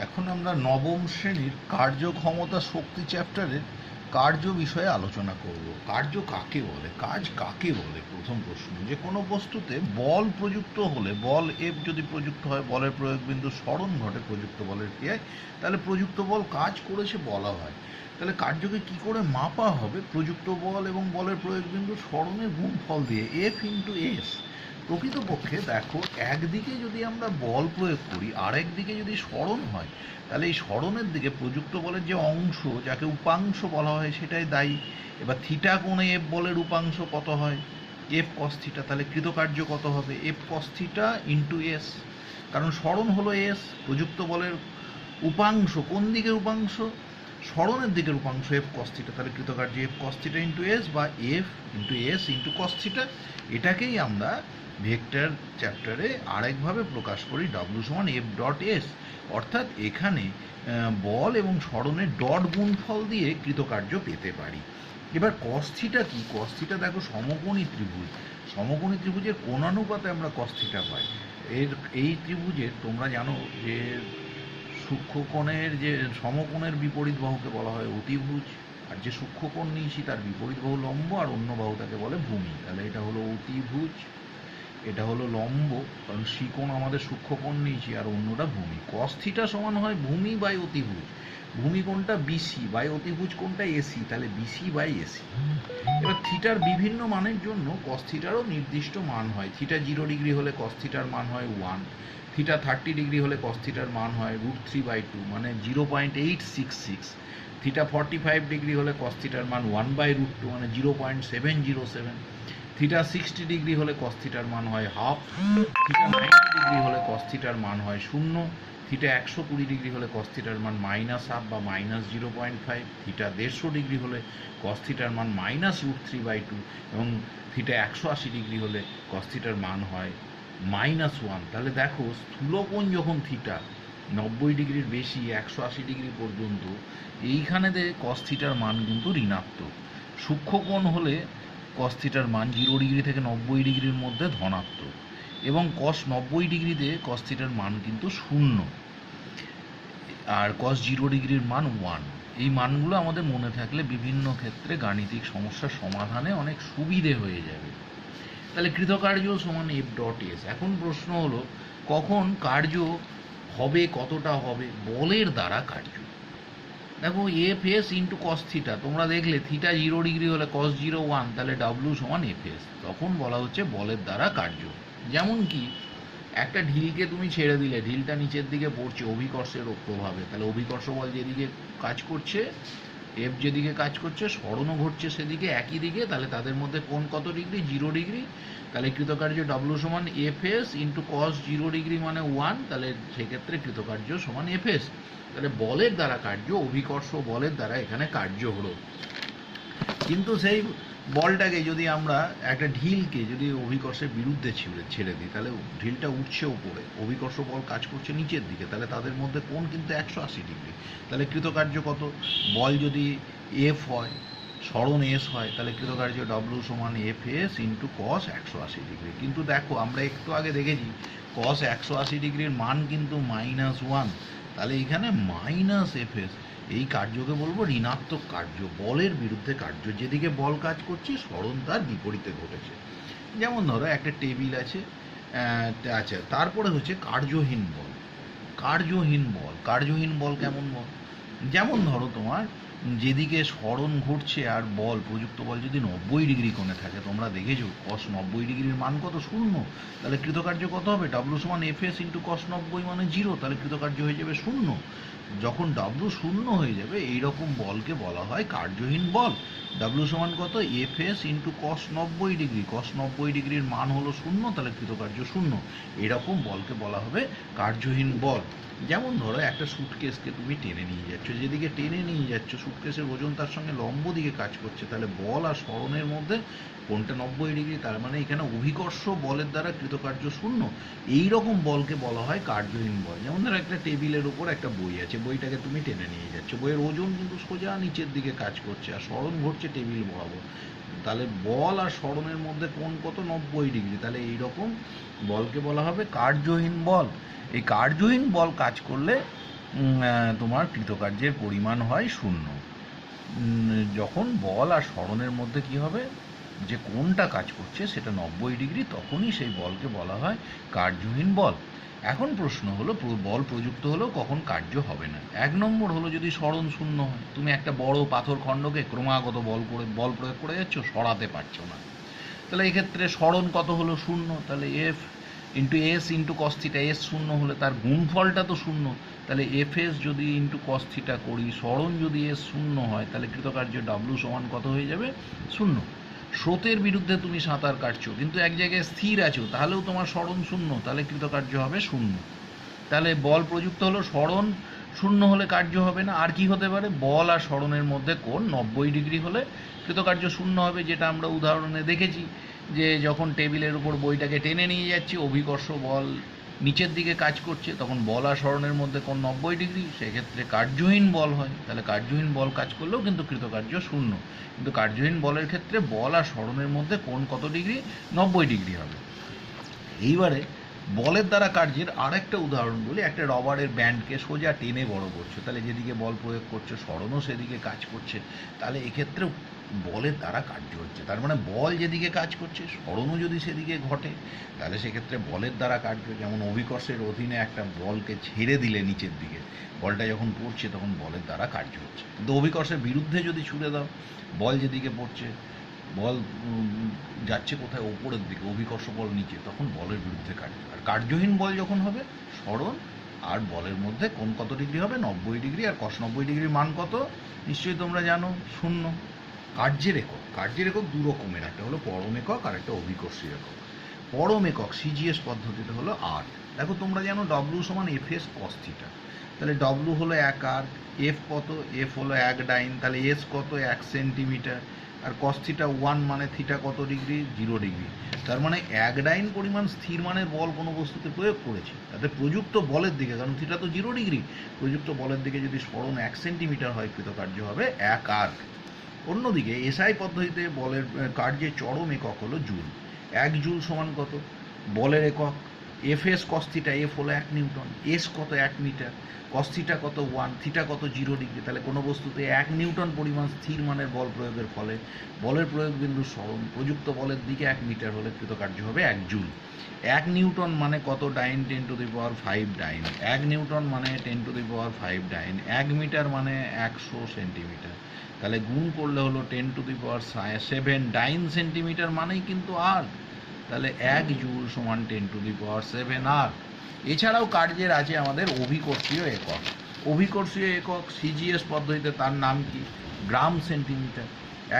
এখন আমরা নবম শ্রেণীর কার্যক্ষমতা শক্তি চ্যাপ্টারের কার্য বিষয়ে আলোচনা করব। কার্য কাকে বলে, কাজ কাকে বলে? প্রথম প্রশ্ন, যে কোনো বস্তুতে বল প্রযুক্ত হলে, বল এফ যদি প্রযুক্ত হয়, বলের প্রয়োগ বিন্দু স্মরণ ঘটে প্রযুক্ত বলের ক্রিয়ায়, তাহলে প্রযুক্ত বল কাজ করেছে বলা হয়। তাহলে কার্যকে কি করে মাপা হবে? প্রযুক্ত বল এবং বলের প্রয়োগ বিন্দু স্মরণের গুণফল দিয়ে, এফ ইন্টু এস। প্রকৃতপক্ষে দেখো, একদিকে যদি আমরা বল প্রয়োগ করি, আর একদিকে যদি স্মরণ হয়, তাহলে এই স্মরণের দিকে প্রযুক্ত বলের যে অংশ, যাকে উপাংশ বলা হয়, সেটাই দায়ী। এবার থিটা কোণে এফ বলের উপাংশ কত হয়? F cos theta. তাহলে কৃতকার্য কত হবে? F cos theta into S. কারণ স্মরণ হলো এস, প্রযুক্ত বলের উপাংশ কোন দিকের উপাংশ? স্মরণের দিকের উপাংশ এফ কস থিটা। তাহলে কৃতকার্য F cos theta into S, বা F into S into cos theta. এটাকেই আমরা ভেক্টর চ্যাপ্টারে আরেকভাবে প্রকাশ করি, ডাব্লু সমান এফ ডট এস। অর্থাৎ এখানে বল এবং স্মরণের ডট গুণফল দিয়ে কৃতকার্য পেতে পারি। এবার কস থিটা কি? কস থিটা দেখো, সমকোণী ত্রিভুজ, সমকোণী ত্রিভুজের কোণানুপাতে আমরা কস থিটা পাই। এই ত্রিভুজের তোমরা জানো যে সূক্ষ্মকোণের যে সমকোণের বিপরীত বাহুকে বলা হয় অতিভুজ, আর যে সূক্ষ্মকোণ নিয়েছি তার বিপরীত বাহু লম্ব, আর অন্য বাহুটাকে বলে ভূমি। তাহলে এটা হলো অতিভুজ, এটা হলো লম্ব, কারণ শ্রীকোণ আমাদের সূক্ষ্মকোণ নিয়েছি, আর অন্যটা ভূমি। কস থিটা সমান হয় ভূমি বাই অতিভুজ। ভূমি কোণটা বিসি বাই অতিভুজ কোণটা এসি, তাহলে বিসি বাই এসি। এবার থিটার বিভিন্ন মানের জন্য কস থিটারও নির্দিষ্ট মান হয়। থিটা 0 ডিগ্রি হলে কস থিটার মান হয় 1, থিটা 30 ডিগ্রি হলে কস থিটার মান হয় √3/2, মানে 0.866। থিটা 45 ডিগ্রি হলে কস থিটার মান 1/√2, মানে 0.707। থিটা 60 ডিগ্রি হলে কস থিটার মান হয় হাফ। থিটা 90 ডিগ্রি হলে কস থিটার মান হয় 0। থিটা 120 ডিগ্রি হলে কস থিটার মান -হাফ বা -0.5। থিটা 150 ডিগ্রি হলে কস থিটার মান -√3/2, এবং থিটা 180 ডিগ্রি হলে কস থিটার মান হয় -1। তাহলে দেখো, স্থূলকোণ যখন থিটা 90 ডিগ্রির বেশি 180 ডিগ্রি পর্যন্ত, এইখানে কস থিটার মান কিন্তু ঋণাত্মক। সূক্ষ্মকোণ হলে কস থিটার মান 0 ডিগ্রি থেকে 90 ডিগ্রির মধ্যে ধনাত্মক, এবং কস 90 ডিগ্রিতে কস থিটার মান কিন্তু 0, আর কস 0 ডিগ্রির মান 1। এই মানগুলো আমাদের মনে থাকলে বিভিন্ন ক্ষেত্রে গাণিতিক সমস্যার সমাধানে অনেক সুবিধে হয়ে যাবে। তাহলে কৃতকার্য সমান এফ ডট এস। এখন প্রশ্ন হলো, কখন কার্য হবে, কতটা হবে? বলের দ্বারা কার্য। দেখো, F S into cos theta, তোমরা দেখলে থিটা 0 ডিগ্রি হলে কস 0 1, তাহলে ডাব্লু সমান এফ এস। তখন বলা হচ্ছে বলের দ্বারা কার্য। যেমন কি, একটা ঢিলকে তুমি ছেড়ে দিলে, ঢিলটা নিচের দিকে পড়ছে অভিকর্ষের প্রভাবে, তাহলে অভিকর্ষ বল যেদিকে কাজ করছে, এফ যেদিকে কাজ করছে, স্মরণও ঘটছে সেদিকে, একই দিকে, তাহলে তাদের মধ্যে কোণ কত ডিগ্রি? 0 ডিগ্রি। তাহলে কৃতকার্য ডাব্লু সমান এফ এস ইন্টু কস 0 ডিগ্রি মানে 1, তাহলে সেক্ষেত্রে কৃতকার্য সমান এফ এস। তাহলে বলের দ্বারা কার্য, অভিকর্ষ বলের দ্বারা এখানে কার্য হলো। কিন্তু সেই বলটাকে যদি আমরা, একটা ঢিলকে যদি অভিকর্ষের বিরুদ্ধে ছেড়ে দিই, তাহলে ঢিলটা উঠছে উপরে, অভিকর্ষ বল কাজ করছে নিচের দিকে, তাহলে তাদের মধ্যে কোণ কিন্তু 180 ডিগ্রি। তাহলে কৃতকার্য কত? বল যদি এফ হয়, স্মরণ এস হয়, তাহলে কৃতকার্য ডাব্লু সমান এফ এস ইন্টু কস 180 ডিগ্রি। কিন্তু দেখো, আমরা একটু আগে দেখেছি কস 180 ডিগ্রির মান কিন্তু -1, তাহলে এখানে মাইনাস এফ এস। এই কার্যকে বলবো ঋণাত্মক কার্য, বলের বিরুদ্ধে কার্য। যেদিকে বল কাজ করছে, স্মরণ তার বিপরীতে ঘটেছে। যেমন ধরো, একটা টেবিল আছে, আচ্ছা, তারপরে হচ্ছে কার্যহীন বল। কার্যহীন বল, কার্যহীন বল কেমন বল? যেমন ধরো, তোমার যেদিকে স্মরণ ঘটছে আর বল, প্রযুক্ত বল যদি 90 ডিগ্রি কোণে থাকে, তোমরা দেখেছো কস 90 ডিগ্রির মান কত? 0। তাহলে কৃতকার্য কত হবে? ডাব্লু সমান এফ এস ইন্টু কস 90 মানে 0, তাহলে কৃতকার্য হয়ে যাবে 0। যখন ডাব্লু 0 হয়ে যাবে, এইরকম বলকে বলা হয় কার্যহীন বল। ডাব্লু সমান কত? F S into cos 90 degree, cos 90 ডিগ্রির মান হলো 0, তাহলে কৃতকার্য 0। এরকম বলকে বলা হবে কার্যহীন বল। যেমন ধরো, একটা সুটকেসকে তুমি টেনে নিয়ে যাচ্ছ, যেদিকে টেনে নিয়ে যাচ্ছ সুটকেসের ওজন তার সঙ্গে লম্ব দিকে কাজ করছে, তাহলে বল আর স্মরণের মধ্যে কোনটা 90 ডিগ্রি, তার মানে এখানে অভিকর্ষ বলের দ্বারা কৃতকার্য 0। এইরকম বলকে বলা হয় কার্যহীন বল। যেমন ধরো, একটা টেবিলের উপর একটা বই আছে, বইটাকে তুমি টেনে নিয়ে যাচ্ছ, বইয়ের ওজন কিন্তু সোজা নিচের দিকে কাজ করছে, আর স্মরণ ঘটছে টেবিল বরাবর, তাহলে বল আর স্মরণের মধ্যে কোণ কত? 90 ডিগ্রি। তাহলে এইরকম বলকে বলা হবে কার্যহীন বল। এই কার্যহীন বল কাজ করলে তোমার কৃতকার্যের পরিমাণ হয় শূন্য। যখন বল আর সরণের মধ্যে কি হবে, যে কোনটা কাজ করছে সেটা 90 ডিগ্রি, তখনই সেই বলকে বলা হয় কার্যহীন বল। এখন প্রশ্ন হলো, বল প্রযুক্ত হলেও কখন কার্য হবে না। 1 নম্বর হলো যদি সরণ শূন্য হয়, তুমি একটা বড় পাথর খণ্ডকে ক্রমাগত বল প্রয়োগ করে যাচ্ছ, সরাতে পারছো না, তাহলে এক্ষেত্রে সরণ কত হলো, শূন্য। তাহলে F into S into cos theta, S শূন্য হলে তার গুণফলটা তো শূন্য, তাহলে এফ এস যদি ইন্টু কস থিটা করি, সরণ যদি এস শূন্য হয়, তাহলে কৃতকার্য ডাব্লু সমান কত হয়ে যাবে, শূন্য। স্রোতের বিরুদ্ধে তুমি সাঁতার কাটছো কিন্তু এক জায়গায় স্থির আছো, তাহলেও তোমার সরণ শূন্য, তাহলে কৃতকার্য হবে শূন্য। তাহলে বল প্রযুক্ত হলো, সরণ শূন্য হলে কার্য হবে না। আর কি হতে পারে, বল আর সরণের মধ্যে কোণ 90 ডিগ্রি হলে কৃতকার্য শূন্য হবে, যেটা আমরা উদাহরণে দেখেছি যে যখন টেবিলের উপর বইটাকে টেনে নিয়ে যাচ্ছি, অভিকর্ষ বল নিচের দিকে কাজ করছে, তখন বল আর সরণের মধ্যে কোণ 90 ডিগ্রি, সেক্ষেত্রে কার্যহীন বল হয়। তাহলে কার্যহীন বল কাজ করলেও কিন্তু কৃতকার্য শূন্য। কিন্তু কার্যহীন বলের ক্ষেত্রে বল আর সরণের মধ্যে কোণ কত ডিগ্রি, 90 ডিগ্রি হবে। এইবারে বলের দ্বারা কার্যের আর একটা উদাহরণ বলি। একটা রবারের ব্যান্ডকে সোজা টেনে বড় করছে, তাহলে যেদিকে বল প্রয়োগ করছে সরণও সেদিকে কাজ করছে, তাহলে এক্ষেত্রেও বলের দ্বারা কার্য হচ্ছে। তার মানে বল যেদিকে কাজ করছে সরণও যদি সেদিকে ঘটে, তাহলে সেক্ষেত্রে বলের দ্বারা কার্য। যেমন অভিকর্ষের অধীনে একটা বলকে ছেড়ে দিলে নিচের দিকে, বলটা যখন পড়ছে তখন বলের দ্বারা কার্য হচ্ছে। কিন্তু অভিকর্ষের বিরুদ্ধে যদি ছুড়ে দাও, বল যেদিকে পড়ছে, বল যাচ্ছে কোথায়, ওপরের দিকে, অভিকর্ষ বল নিচে, তখন বলের বিরুদ্ধে কার্য। আর কার্যহীন বল যখন হবে, সরণ আর বলের মধ্যে কোণ কত ডিগ্রি হবে, 90 ডিগ্রি। আর cos 90 ডিগ্রির মান কত, নিশ্চয়ই তোমরা জানো, শূন্য। কার্যের একক দু রকমের, একটা হলো পরম একক আর একটা অভিকর্ষীয় একক। পরম একক সিজিএস পদ্ধতিতে হলো আর। দেখো তোমরা জানো ডব্লিউ সমান এফ এস কস থিটা, তাহলে ডব্লিউ হলো 1 আর্ক, এফ কত, এফ হলো 1 ডাইন, তাহলে এস কত, 1 সেন্টিমিটার। আর কস থিটা 1 মানে থিটা কত ডিগ্রি, 0 ডিগ্রি। তার মানে 1 ডাইন পরিমাণ স্থির মানের বল কোনো বস্তুতে প্রয়োগ করেছি, তাতে প্রযুক্ত বলের দিকে, কারণ থিটা তো 0 ডিগ্রি, প্রযুক্ত বলের দিকে যদি সরণ 1 সেন্টিমিটার হয়, কৃতকার্য হবে 1 আর্ক। অন্যদিকে এসআই পদ্ধতিতে বলের কার্যের চরম একক হলো জুল। 1 জুল সমান কত, বলের একক F S cos theta, F হলো 1 নিউটন, এস কত 1 মিটার, কস থিটা কত 1, থিটা কত 0 ডিগ্রি। তাহলে কোনো বস্তুতে 1 নিউটন পরিমাণ স্থির মানের বল প্রয়োগের ফলে বলের প্রয়োগ বিন্দু সরণ প্রযুক্ত বলের দিকে 1 মিটার হলে কৃতকার্য হবে 1 জুল। 1 নিউটন মানে কত, ডাইন 10⁵ ডাইন। 1 নিউটন মানে 10⁵ ডাইন। 1 মিটার মানে 100 সেন্টিমিটার। তাহলে গুণ করলে হলো 10⁻7 ডাইন সেন্টিমিটার মানেই কিন্তু আর্ক। তাহলে 1 জুল সমান 10⁻7 আর্ক। এছাড়াও কার্যের আছে আমাদের অভিকর্ষীয় একক। অভিকর্ষীয় একক সিজিএস পদ্ধতিতে তার নাম কি, গ্রাম সেন্টিমিটার।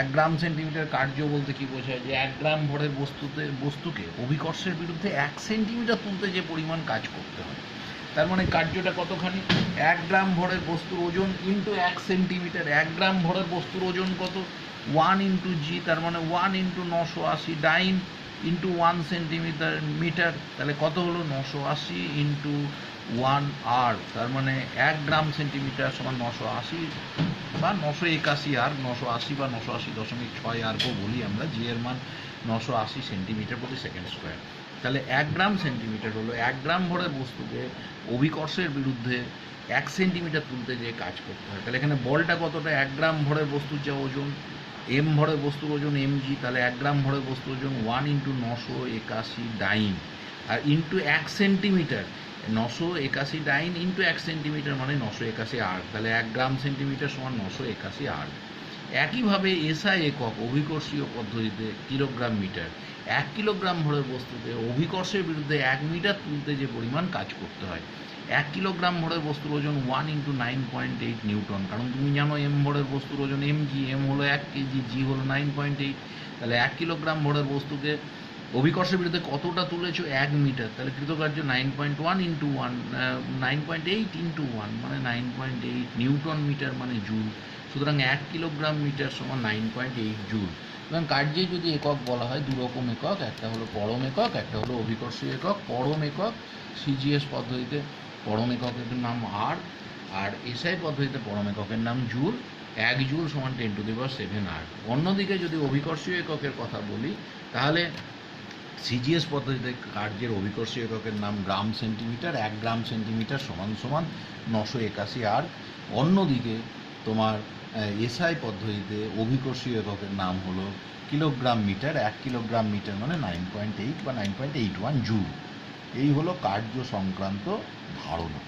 1 গ্রাম সেন্টিমিটার কার্য বলতে কি বোঝায়, যে 1 গ্রাম ভরের বস্তুকে অভিকর্ষের বিরুদ্ধে 1 সেন্টিমিটার তুলতে যে পরিমাণ কাজ করতে হয়, তার মানে কার্যটা কতখানি, 1 গ্রাম ভরের বস্তুর ওজন ইন্টু 1 সেন্টিমিটার। 1 গ্রাম ভরের বস্তুর ওজন কত, 1 ইন্টু জি, তার মানে 1 ইন্টু 980 ডাইন ইন্টু 1 সেন্টিমিটার। তাহলে কত হলো, 980 ইন্টু 1 আর, তার মানে 1 গ্রাম সেন্টিমিটার সমান 980 বা 981 আর, 980 বা 980.6 আরও বলি আমরা, জি এর মান 980 সেন্টিমিটার প্রতি সেকেন্ড স্কোয়ার। তাহলে 1 গ্রাম সেন্টিমিটার হলো 1 গ্রাম ভরের বস্তুকে অভিকর্ষের বিরুদ্ধে 1 সেন্টিমিটার তুলতে যে কাজ করতে হয়। তাহলে এখানে বলটা কতটা, 1 গ্রাম ভরের বস্তুর যা ওজন, এম ভরের বস্তুর ওজন এমজি, তাহলে 1 গ্রাম ভরের বস্তুর ওজন 1 ইন্টু 981 ডাইন, আর into 1 centimetre, 981 dyne into 1 centimetre মানে 981 আর্ক। তাহলে 1 গ্রাম সেন্টিমিটার সমান 981 আর্ক। একইভাবে এসআই একক অভিকর্ষীয় পদ্ধতিতে কিলোগ্রাম মিটার। 1 কিলোগ্রাম ভরের বস্তুতে অভিকর্ষের বিরুদ্ধে 1 মিটার তুলতে যে পরিমাণ কাজ করতে হয়। 1 কিলোগ্রাম ভরের বস্তুর ওজন 1 ইন্টু 9.8 নিউটন, কারণ তুমি জানো এম ভরের বস্তুর ওজন এমজি, এম হলো 1 কেজি, জি হলো 9.8। তাহলে 1 কিলোগ্রাম ভরের বস্তুকে অভিকর্ষের বিরুদ্ধে কতটা তুলেছো, 1 মিটার। তাহলে কৃতকার্য 9.1 ইন্টু 1, 9.8 ইন্টু 1 মানে 9.8 নিউটন মিটার মানে জুল। সুতরাং 1 কিলোগ্রাম মিটার সমান 9.8 জুল। এবং কার্যে যদি একক বলা হয়, দু রকম একক, একটা হলো পরম একক, একটা হলো অভিকর্ষীয় একক। পরম একক সিজিএস পদ্ধতিতে পরম এককের নাম আর এসআই পদ্ধতিতে পরম এককের নাম জুল। 1 জুল সমান 10⁻7 আর্ক। অন্যদিকে যদি অভিকর্ষীয় এককের কথা বলি, তাহলে সিজিএস পদ্ধতিতে কার্যের অভিকর্ষীয় এককের নাম গ্রাম সেন্টিমিটার, 1 গ্রাম সেন্টিমিটার সমান সমান 981 আর্ক। অন্যদিকে তোমার এসআই পদ্ধতিতে অভিকর্ষীয় এককের নাম হলো কিলোগ্রাম মিটার, 1 কিলোগ্রাম মিটার মানে 9.8 বা 9.81 জুল। এই হলো কার্য সংক্রান্ত ধারণা।